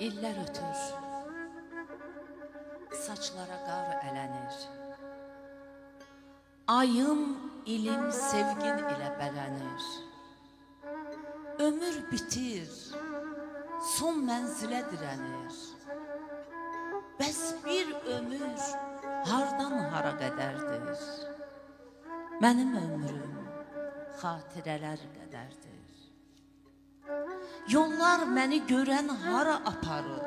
İllər ötür, saçlara qar ələnir. Ayım, ilim, sevgin ilə bələnir. Ömür bitir, son mənzilə dirənir. Bəs bir ömür hardan hara qədərdir? Mənim ömrüm xatirələr qədərdir. Yollar məni görən hara aparır?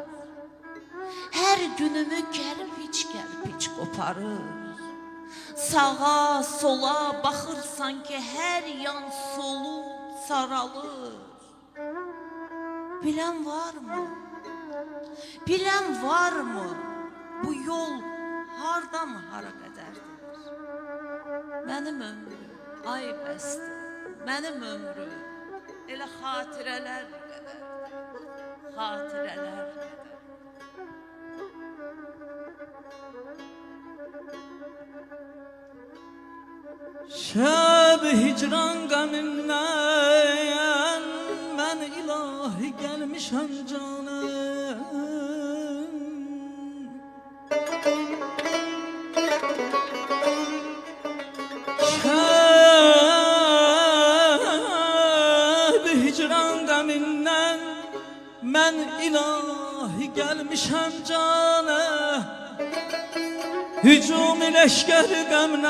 Hər günümü kərpiç qoparır. Sağa, sola baxır sanki hər yan solub saralır. Bilən varmı? Bilən varmı? Bu yol hardan hara qədərdir? Mənim ömrüm, ay bəsdir, mənim ömrüm elə xatirələr qədər, xatirələr qədər. Şəb hicran qəmindən mən ilahi gəlmişəm canım. Şəb hicran qəmindən mən ilahi gəlmişəm canım. Hücum leşker qəmnən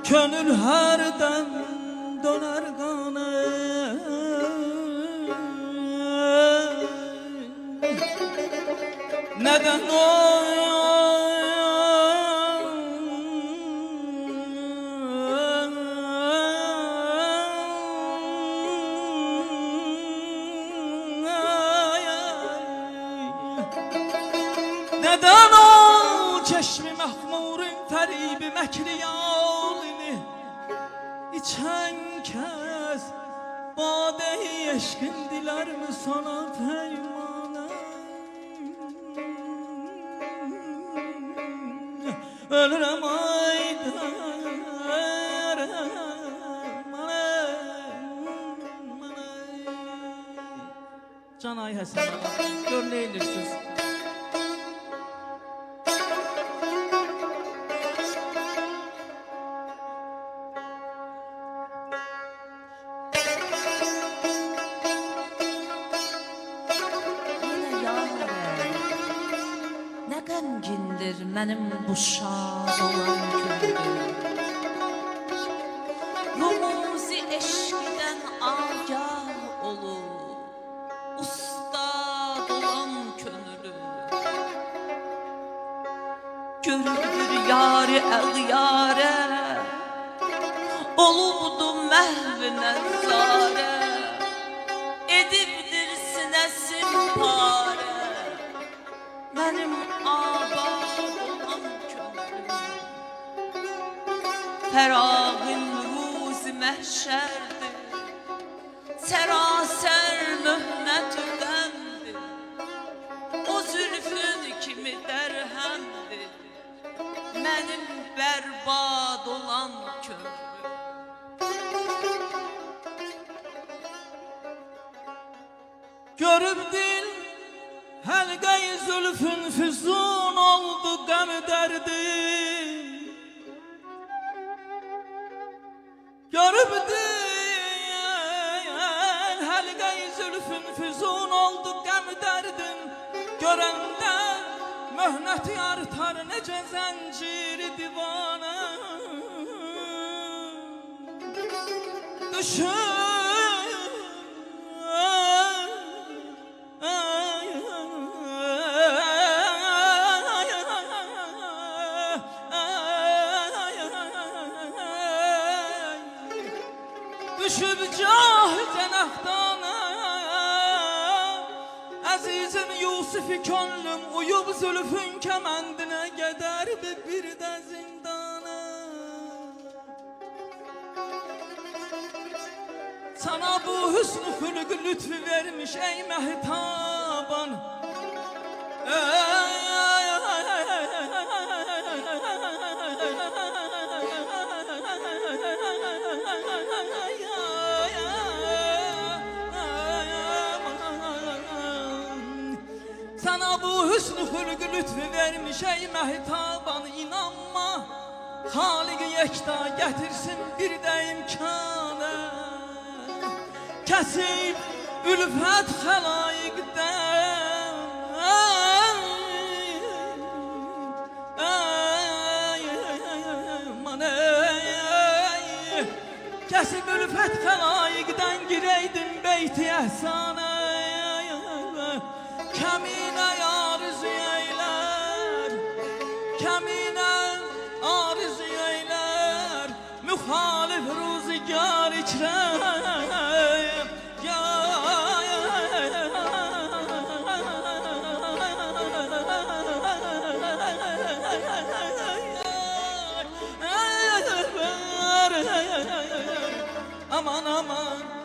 könül hərdən döner qanı. Nədən o Neden o çeşmi mahmurun feribi mekri yalini içen kez bade-i eşkin diler mi sana peymane? Ölürem Can Ay Hasan gör ne edirsiniz? Nə qəmgindir mənim bu şad olan könlüm. Rumuzi eşqdən agah olur, ustad olan könlüm. Görürdür yari əğyarə, olubdu məhv nəzzarə, edibdir sinəsim parə. Mənim abad olan könlüm fərağın ruzi məhşərdir, sərasər möhnət ürəndir. O zülfün kimi dərhəmdir mənim bərbad olan könlüm. Görüb dil Həlqəyi zülfün füzun oldu qəm dərdim. Görüb dil Həlqəyi zülfün füzun oldu qəm dərdim. Görəndə möhnəti artar necə zənciri divanə. Düşün Düşüb cah cənəhdana Əzizim Yusufi könlüm uyub zülfün kəməndinə gedər bir də zindana. Sana bu hüsnü xülqü lütfü vermiş ey məhtaban. xülqü lütfü vermiş ey mehtaban inanma Halik yekta getirsin bir de imkanı Kesip ülfet xelaikden Kesip ülfet xelaikden gireydim beyti ehsana Kəminə arzu eylər Kəminə arzu eylər Müxalif ruzigar içrəm Aman aman